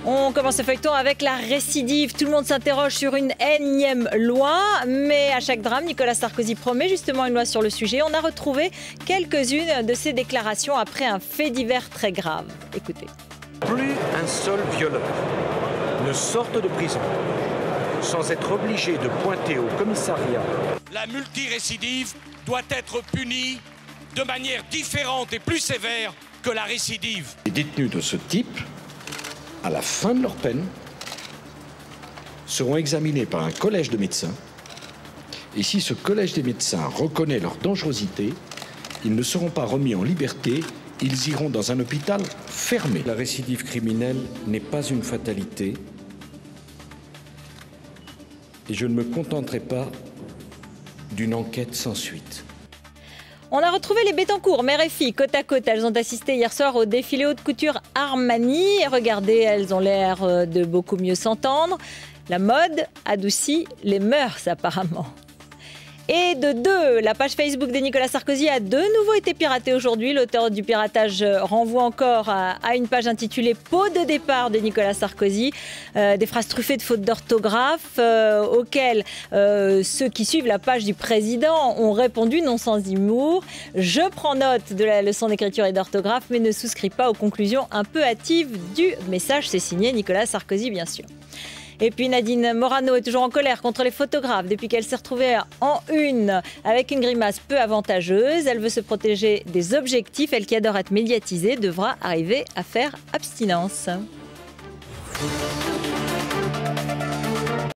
On commence ce feuilleton avec la récidive. Tout le monde s'interroge sur une énième loi, mais à chaque drame, Nicolas Sarkozy promet justement une loi sur le sujet. On a retrouvé quelques-unes de ses déclarations après un fait divers très grave. Écoutez. Plus un seul violeur ne sorte de prison sans être obligé de pointer au commissariat. La multirécidive doit être punie de manière différente et plus sévère que la récidive. Les détenus de ce type, à la fin de leur peine, seront examinés par un collège de médecins. Et si ce collège des médecins reconnaît leur dangerosité, ils ne seront pas remis en liberté, ils iront dans un hôpital fermé. La récidive criminelle n'est pas une fatalité. Et je ne me contenterai pas d'une enquête sans suite. On a retrouvé les Bettencourt, mère et fille, côte à côte. Elles ont assisté hier soir au défilé haute couture Armani. Et regardez, elles ont l'air de beaucoup mieux s'entendre. La mode adoucit les mœurs, apparemment. Et de deux, la page Facebook de Nicolas Sarkozy a de nouveau été piratée aujourd'hui. L'auteur du piratage renvoie encore à une page intitulée « Pot de départ de Nicolas Sarkozy ». Des phrases truffées de fautes d'orthographe auxquelles ceux qui suivent la page du président ont répondu non sans humour. Je prends note de la leçon d'écriture et d'orthographe, mais ne souscris pas aux conclusions un peu hâtives du message. C'est signé Nicolas Sarkozy, bien sûr. Et puis Nadine Morano est toujours en colère contre les photographes depuis qu'elle s'est retrouvée en une avec une grimace peu avantageuse. Elle veut se protéger des objectifs. Elle qui adore être médiatisée devra arriver à faire abstinence.